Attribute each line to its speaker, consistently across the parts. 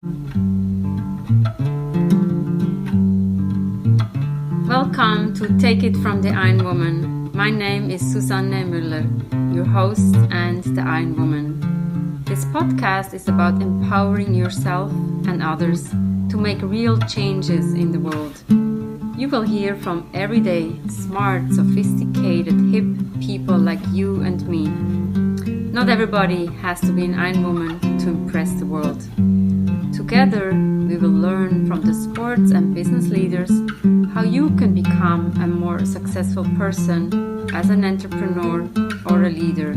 Speaker 1: Welcome to Take It from the Ironwoman. My name is Susanne Mueller, your host and the Ironwoman. This podcast is about empowering yourself and others to make real changes in the world. You will hear from everyday, smart, sophisticated, hip people like you and me. Not everybody has to be an Ironwoman to impress the world. Together, we will learn from the sports and business leaders how you can become a more successful person as an entrepreneur or a leader.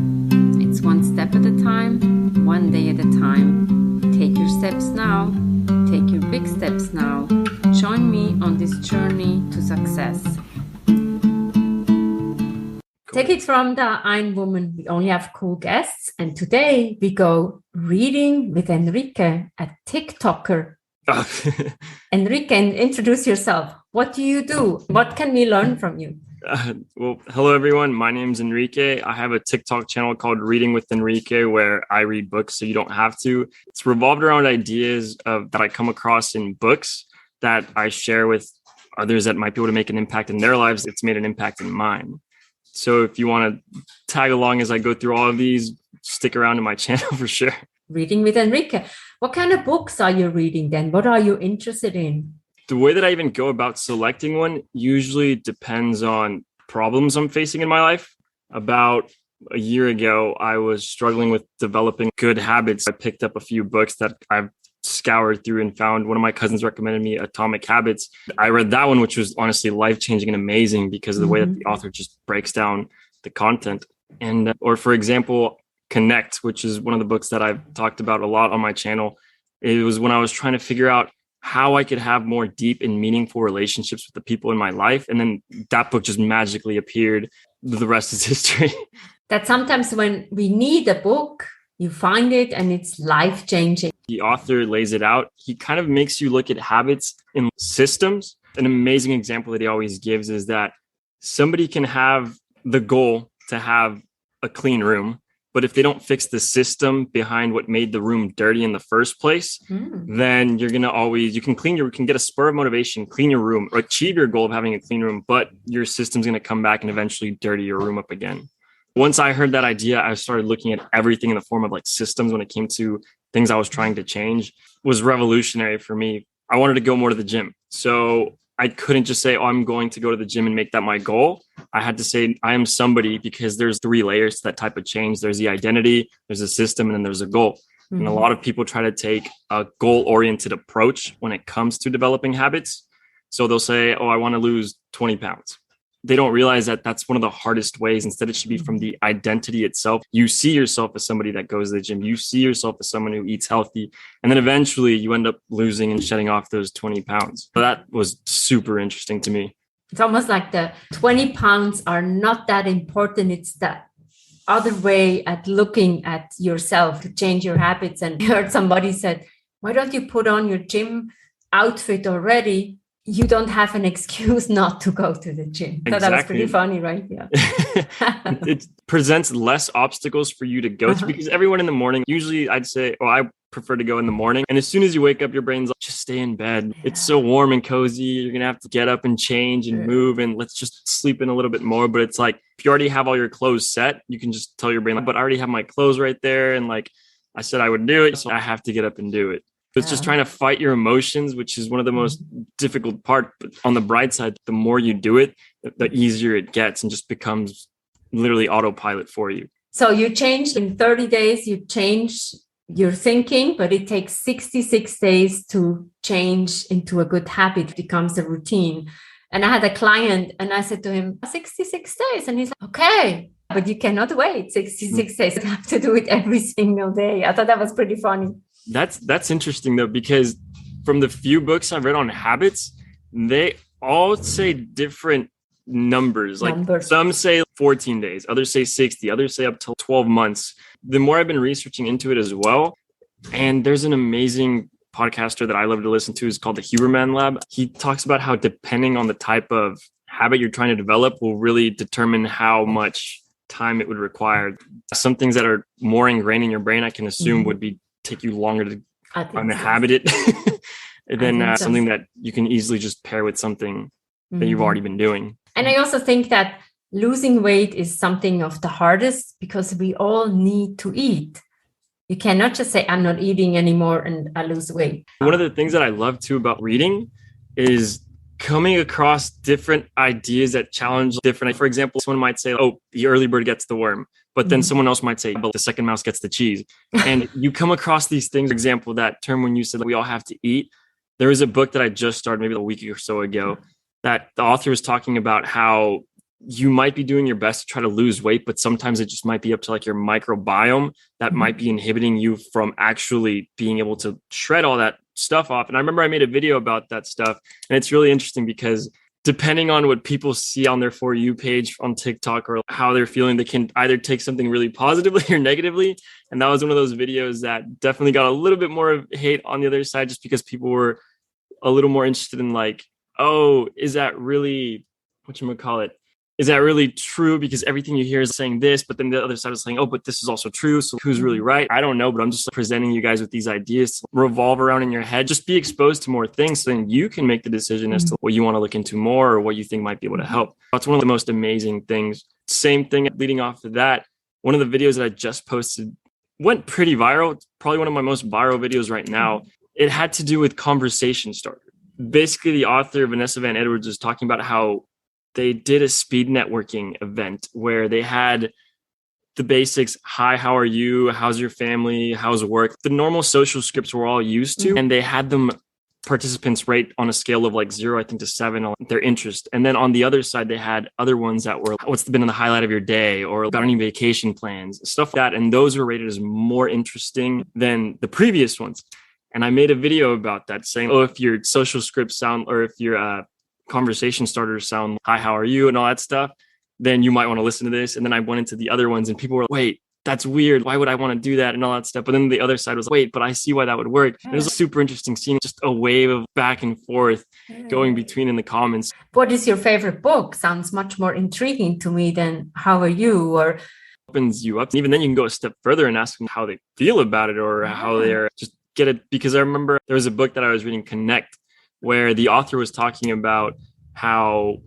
Speaker 1: It's one step at a time, one day at a time. Take your steps now. Take your big steps now. Join me on this journey to success. Take it from the Ironwoman. We only have cool guests. And today we go reading with Enrique, a TikToker. Enrique, introduce yourself. What do you do? What can we learn from you?
Speaker 2: Hello, everyone. My name is Enrique. I have a TikTok channel called Reading with Enrique where I read books so you don't have to. It's revolved around ideas that I come across in books that I share with others that might be able to make an impact in their lives. It's made an impact in mine. So if you want to tag along as I go through all of these, stick around to my channel for sure.
Speaker 1: Reading with Enrique. What kind of books are you reading then? What are you interested in?
Speaker 2: The way that I even go about selecting one usually depends on problems I'm facing in my life. About a year ago, I was struggling with developing good habits. I picked up a few books that I've scoured through and found. One of my cousins recommended me Atomic Habits. I read that one, which was honestly life-changing and amazing because of the way that the author just breaks down the content. And, or for example, Connect, which is one of the books that I've talked about a lot on my channel. It was when I was trying to figure out how I could have more deep and meaningful relationships with the people in my life. And then that book just magically appeared. The rest is history.
Speaker 1: That sometimes when we need a book, you find it and it's life-changing.
Speaker 2: The author lays it out. He kind of makes you look at habits and systems. An amazing example that he always gives is that somebody can have the goal to have a clean room, but if they don't fix the system behind what made the room dirty in the first place, then you're going to you can get a spur of motivation, clean your room, or achieve your goal of having a clean room, but your system's going to come back and eventually dirty your room up again. Once I heard that idea, I started looking at everything in the form of like systems when it came to things I was trying to change. It was revolutionary for me. I wanted to go more to the gym. So I couldn't just say, I'm going to go to the gym and make that my goal. I had to say, I am somebody, because there's 3 layers to that type of change. There's the identity, there's a system, and then there's a goal. And a lot of people try to take a goal-oriented approach when it comes to developing habits. So they'll say, I want to lose 20 pounds. They don't realize that that's one of the hardest ways. Instead, it should be from the identity itself. You see yourself as somebody that goes to the gym. You see yourself as someone who eats healthy. And then eventually you end up losing and shedding off those 20 pounds. So that was super interesting to me.
Speaker 1: It's almost like the 20 pounds are not that important. It's that other way at looking at yourself to change your habits. And I heard somebody said, why don't you put on your gym outfit already? You don't have an excuse not to go to the gym. So that was pretty funny, right? Yeah.
Speaker 2: It presents less obstacles for you to go through, because everyone in the morning, usually I'd say, I prefer to go in the morning. And as soon as you wake up, your brain's like, just stay in bed. Yeah. It's so warm and cozy. You're going to have to get up and change and move, and let's just sleep in a little bit more. But it's like, if you already have all your clothes set, you can just tell your brain, like, but I already have my clothes right there. And like I said, I would do it. So I have to get up and do it. It's just trying to fight your emotions, which is one of the most difficult part. But on the bright side, the more you do it, the easier it gets and just becomes literally autopilot for you.
Speaker 1: So you changed in 30 days, you changed your thinking, but it takes 66 days to change into a good habit. It becomes a routine. And I had a client and I said to him, 66 days. And he's like, okay, but you cannot wait 66 days. You have to do it every single day. I thought that was pretty funny.
Speaker 2: That's interesting though, because from the few books I've read on habits, they all say different numbers. Some say 14 days, others say 60, others say up to 12 months. The more I've been researching into it as well, and there's an amazing podcaster that I love to listen to, is called the Huberman Lab. He talks about how depending on the type of habit you're trying to develop will really determine how much time it would require. Some things that are more ingrained in your brain, I can assume would take you longer to
Speaker 1: I think
Speaker 2: uninhabit it, and then
Speaker 1: so.
Speaker 2: Something that you can easily just pair with something that you've already been doing.
Speaker 1: And I also think that losing weight is something of the hardest because we all need to eat. You cannot just say, I'm not eating anymore and I lose weight.
Speaker 2: One of the things that I love too about reading is coming across different ideas that challenge different. For example, someone might say, oh, the early bird gets the worm. But then someone else might say, but the second mouse gets the cheese. And you come across these things. For example, that term when you said we all have to eat. There was a book that I just started maybe a week or so ago that the author was talking about how you might be doing your best to try to lose weight, but sometimes it just might be up to like your microbiome that might be inhibiting you from actually being able to shred all that stuff off. And I remember I made a video about that stuff. And it's really interesting because depending on what people see on their For You page on TikTok or how they're feeling, they can either take something really positively or negatively. And that was one of those videos that definitely got a little bit more of hate on the other side, just because people were a little more interested in like, oh, is that really, whatchamacallit? Is that really true? Because everything you hear is saying this, but then the other side is saying, oh, but this is also true. So who's really right? I don't know, but I'm just presenting you guys with these ideas to revolve around in your head. Just be exposed to more things so then you can make the decision as to what you want to look into more or what you think might be able to help. That's one of the most amazing things. Same thing leading off of that. One of the videos that I just posted went pretty viral. It's probably one of my most viral videos right now. It had to do with conversation starter. Basically, the author, Vanessa Van Edwards, is talking about how they did a speed networking event where they had the basics. Hi, how are you? How's your family? How's work? The normal social scripts we're all used to. And they had them participants rate on a scale of like 0, I think, to 7 on their interest. And then on the other side, they had other ones that were what's been in the highlight of your day or got any vacation plans, stuff like that. And those were rated as more interesting than the previous ones. And I made a video about that saying, oh, if your social scripts sound, or if your conversation starters sound, hi, how are you? And all that stuff, then you might want to listen to this. And then I went into the other ones and people were like, wait, that's weird. Why would I want to do that? And all that stuff. But then the other side was like, wait, but I see why that would work. It was a super interesting scene, just a wave of back and forth going between in the comments.
Speaker 1: What is your favorite book? Sounds much more intriguing to me than how are you? Or
Speaker 2: opens you up. And even then you can go a step further and ask them how they feel about it or how they're just get it. Because I remember there was a book that I was reading, Connect, where the author was talking about how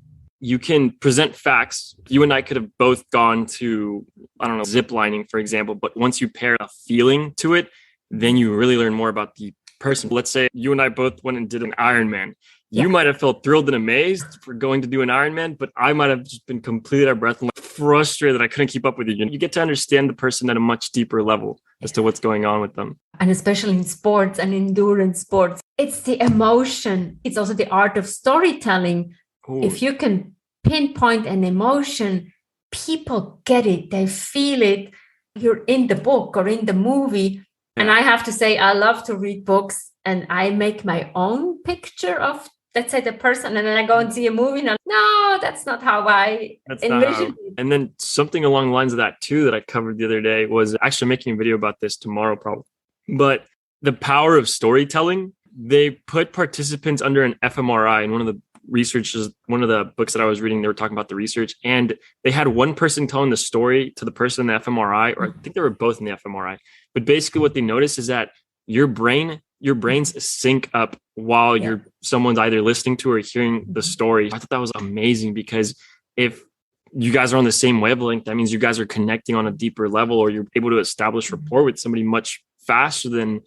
Speaker 2: you can present facts. You and I could have both gone to, I don't know, zip lining, for example, but once you pair a feeling to it, then you really learn more about the person. Let's say you and I both went and did an Ironman. You might have felt thrilled and amazed for going to do an Ironman, but I might have just been completely out of breath and like frustrated that I couldn't keep up with you. You get to understand the person at a much deeper level as to what's going on with them.
Speaker 1: And especially in sports and endurance sports, it's the emotion. It's also the art of storytelling. Ooh. If you can pinpoint an emotion, people get it. They feel it. You're in the book or in the movie. Yeah. And I have to say, I love to read books and I make my own picture of, let's say, the person, and then I go and see a movie and I'm, no, that's not how I envisioned it.
Speaker 2: And then something along the lines of that too that I covered the other day was actually making a video about this tomorrow probably. But the power of storytelling, they put participants under an fMRI, and one of the researchers, one of the books that I was reading, they were talking about the research, and they had one person telling the story to the person in the fMRI, or I think they were both in the fMRI. But basically what they noticed is that your brains sync up while someone's either listening to or hearing the story. I thought that was amazing because if you guys are on the same wavelength, that means you guys are connecting on a deeper level, or you're able to establish rapport with somebody much faster than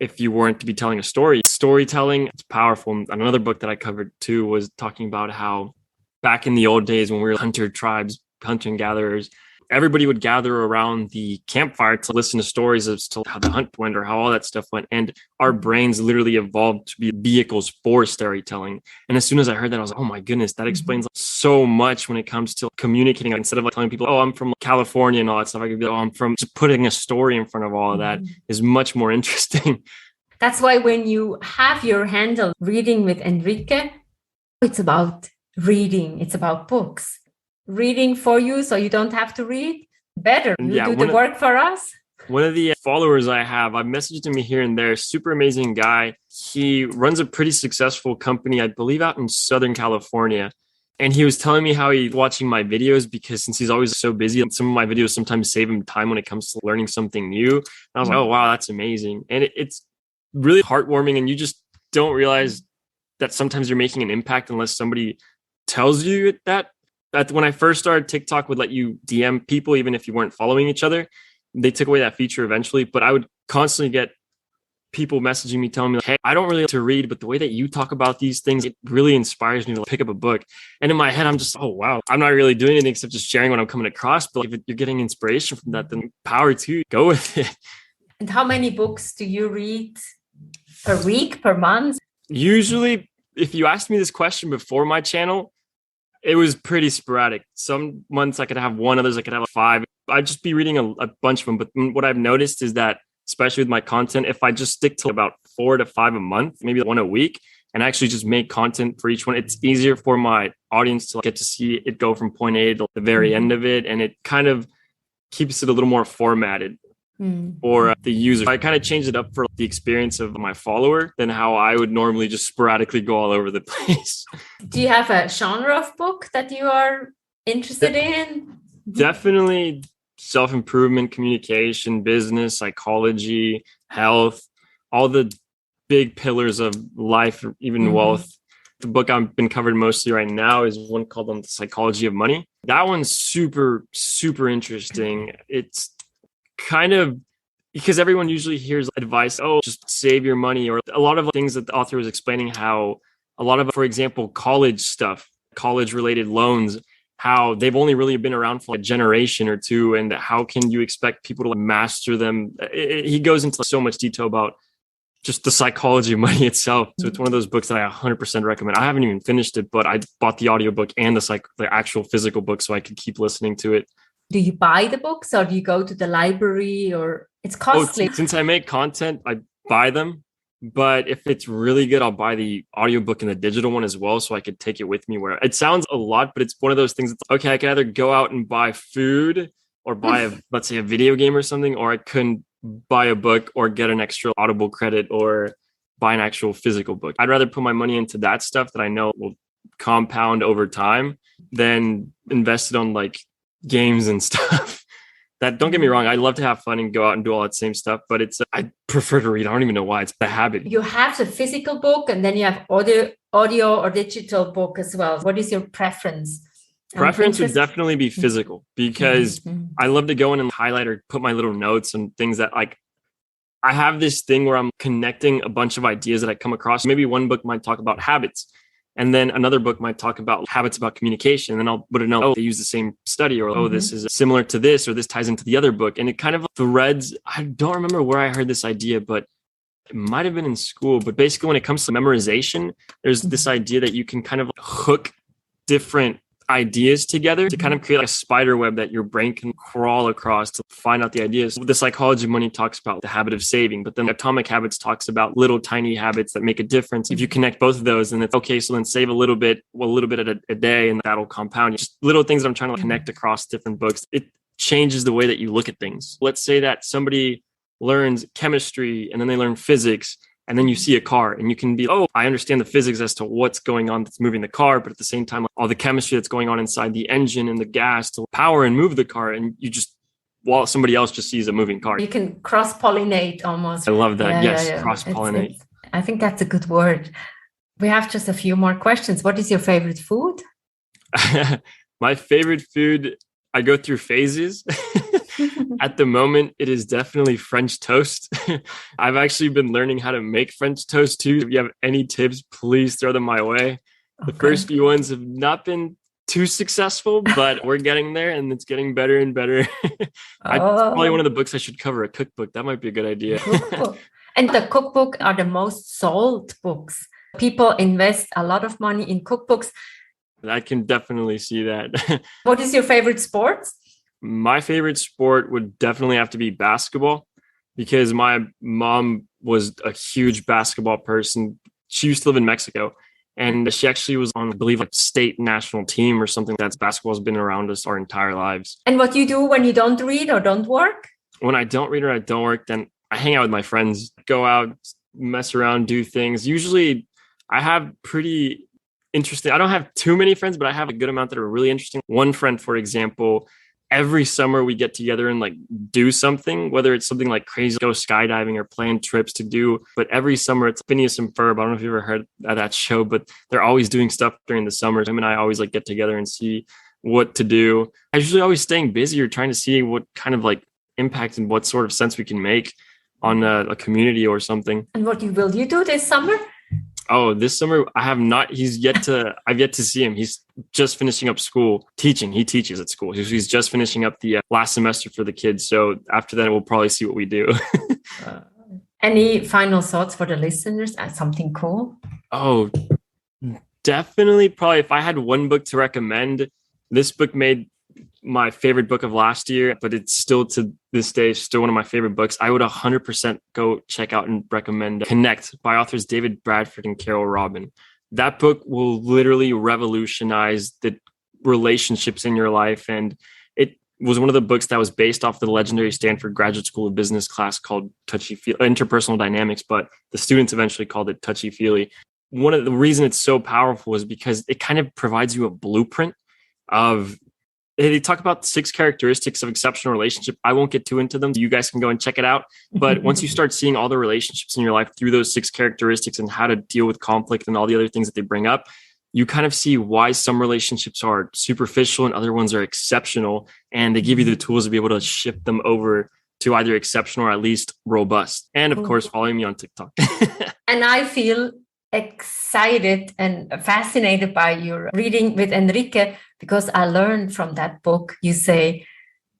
Speaker 2: if you weren't to be telling a story. Storytelling, it's powerful. And another book that I covered too was talking about how back in the old days when we were hunter tribes, hunter and gatherers, everybody would gather around the campfire to listen to stories as to how the hunt went or how all that stuff went. And our brains literally evolved to be vehicles for storytelling. And as soon as I heard that, I was like, oh my goodness, that explains so much when it comes to communicating. Instead of like telling people, oh, I'm from California and all that stuff, I could be like, oh, I'm from, just putting a story in front of all of that is much more interesting.
Speaker 1: That's why when you have your handle Reading with Enrique, it's about reading. It's about books. Reading for you so you don't have to read better. You do the work for us.
Speaker 2: One of the followers I have, I've messaged him here and there, super amazing guy. He runs a pretty successful company, I believe out in Southern California. And he was telling me how he's watching my videos because since he's always so busy, some of my videos sometimes save him time when it comes to learning something new. And I was like, oh, wow, that's amazing. And it's really heartwarming. And you just don't realize that sometimes you're making an impact unless somebody tells you that. That when I first started, TikTok would let you DM people, even if you weren't following each other. They took away that feature eventually, but I would constantly get people messaging me, telling me, like, hey, I don't really like to read, but the way that you talk about these things, it really inspires me to pick up a book. And in my head, I'm just, oh, wow, I'm not really doing anything except just sharing what I'm coming across. But if you're getting inspiration from that, then power to you, go with it.
Speaker 1: And how many books do you read per week, per month?
Speaker 2: Usually, if you asked me this question before my channel, it was pretty sporadic. Some months I could have one, others I could have 5. I'd just be reading a bunch of them. But what I've noticed is that, especially with my content, if I just stick to about 4 to 5 a month, maybe one a week, and actually just make content for each one, it's easier for my audience to get to see it go from point A to the very end of it. And it kind of keeps it a little more formatted for the user. I kind of changed it up for the experience of my follower than how I would normally just sporadically go all over the place.
Speaker 1: Do you have a genre of book that you are interested in?
Speaker 2: Definitely self-improvement, communication, business, psychology, health, all the big pillars of life, even wealth. The book I've been covering mostly right now is one called The Psychology of Money. That one's super, super interesting. It's kind of because everyone usually hears advice, oh, just save your money, or a lot of things that the author was explaining how a lot of, for example, college stuff, college related loans, how they've only really been around for a generation or two, and how can you expect people to master them? He goes into so much detail about just the psychology of money itself. So it's one of those books that I 100% recommend. I haven't even finished it, but I bought the audiobook and the actual physical book so I could keep listening to it.
Speaker 1: Do you buy the books or do you go to the library, or it's costly?
Speaker 2: Since I make content, I buy them. But if it's really good, I'll buy the audiobook and the digital one as well, so I could take it with me. Where it sounds a lot, but it's one of those things that's, okay, I can either go out and buy food or buy let's say a video game or something, or I couldn't buy a book or get an extra Audible credit or buy an actual physical book. I'd rather put my money into that stuff that I know will compound over time than invest it on like games and stuff. That, don't get me wrong, I love to have fun and go out and do all that same stuff, but I prefer to read. I don't even know why. It's the habit.
Speaker 1: You have the physical book and then you have audio or digital book as well. What is your preference?
Speaker 2: Preference would definitely be physical, because I love to go in and highlight or put my little notes and things that, like, I have this thing where I'm connecting a bunch of ideas that I come across. Maybe one book might talk about habits, and then another book might talk about habits about communication. And then I'll put a note, oh, they use the same study, or, oh, this is similar to this, or this ties into the other book. And it kind of threads. I don't remember where I heard this idea, but it might have been in school. But basically, when it comes to memorization, there's this idea that you can kind of hook different ideas together to kind of create like a spider web that your brain can crawl across to find out the ideas. The Psychology of Money talks about the habit of saving, but then Atomic Habits talks about little tiny habits that make a difference. If you connect both of those, then it's okay. So then save a little bit at a day, and that'll compound. Just little things that I'm trying to connect across different books. It changes the way that you look at things. Let's say that somebody learns chemistry and then they learn physics, and then you see a car and you can be, oh, I understand the physics as to what's going on that's moving the car. But at the same time, all the chemistry that's going on inside the engine and the gas to power and move the car. And you just, while somebody else just sees a moving car.
Speaker 1: You can cross-pollinate almost.
Speaker 2: I love that. Yes, cross-pollinate.
Speaker 1: I think that's a good word. We have just a few more questions. What is your favorite food?
Speaker 2: My favorite food, I go through phases. At the moment, it is definitely French toast. I've actually been learning how to make French toast too. If you have any tips, please throw them my way. Okay. The first few ones have not been too successful, but we're getting there and it's getting better and better. Probably one of the books I should cover, a cookbook. That might be a good idea.
Speaker 1: And the cookbook are the most sold books. People invest a lot of money in cookbooks.
Speaker 2: I can definitely see that.
Speaker 1: What is your favorite sport?
Speaker 2: My favorite sport would definitely have to be basketball, because my mom was a huge basketball person. She used to live in Mexico, and she actually was on, I believe, like state national team or something. That's basketball's been around us our entire lives. And
Speaker 1: what do you do when you don't read or don't work?
Speaker 2: When I don't read or I don't work, then I hang out with my friends, go out, mess around, do things. Usually I have pretty interesting, I don't have too many friends, but I have a good amount that are really interesting. One friend, for example, every summer we get together and like do something, whether it's something like crazy, go skydiving or plan trips to do. But every summer it's Phineas and Ferb. I don't know if you've ever heard of that show, but they're always doing stuff during the summer. Him and I always like get together and see what to do. I'm usually always staying busy or trying to see what kind of like impact and what sort of sense we can make on a community or something.
Speaker 3: And what will you do this summer?
Speaker 2: Oh, this summer I have not. I've yet to see him. He's just finishing up school teaching. He teaches at school. He's just finishing up the last semester for the kids. So after that, we'll probably see what we do.
Speaker 3: Any final thoughts for the listeners? Something cool?
Speaker 2: Oh, definitely. Probably if I had one book to recommend, this book made my favorite book of last year, but it's still to this day, still one of my favorite books. I would 100% go check out and recommend Connect by authors David Bradford and Carol Robin. That book will literally revolutionize the relationships in your life. And it was one of the books that was based off the legendary Stanford Graduate School of Business class called Interpersonal Dynamics, but the students eventually called it Touchy Feely. One of the reasons it's so powerful is because it kind of provides you a blueprint of. They talk about 6 characteristics of exceptional relationship. I won't get too into them. You guys can go and check it out. But once you start seeing all the relationships in your life through those 6 characteristics and how to deal with conflict and all the other things that they bring up, you kind of see why some relationships are superficial and other ones are exceptional. And they give you the tools to be able to shift them over to either exceptional or at least robust. And of course, following me on TikTok.
Speaker 3: And I feel excited and fascinated by your reading with Enrique, because I learned from that book, you say,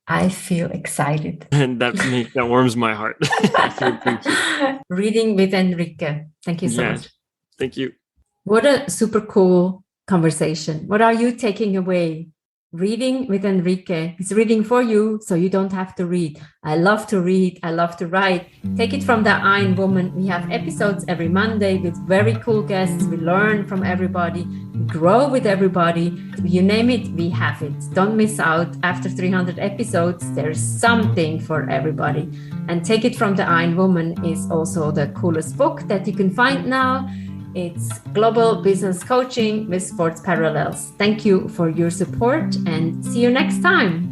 Speaker 3: I feel excited.
Speaker 2: And that warms my heart.
Speaker 3: Reading with Enrique. Thank you so much.
Speaker 2: Thank you.
Speaker 3: What a super cool conversation. What are you taking away? Reading with Enrique. He's reading for you, so you don't have to read. I love to read. I love to write. Take it from the Ironwoman. We have episodes every Monday with very cool guests. We learn from everybody. We grow with everybody. You name it, we have it. Don't miss out. After 300 episodes, there's something for everybody. And Take It from the Ironwoman is also the coolest book that you can find now. It's global business coaching with sports parallels. Thank you for your support and see you next time.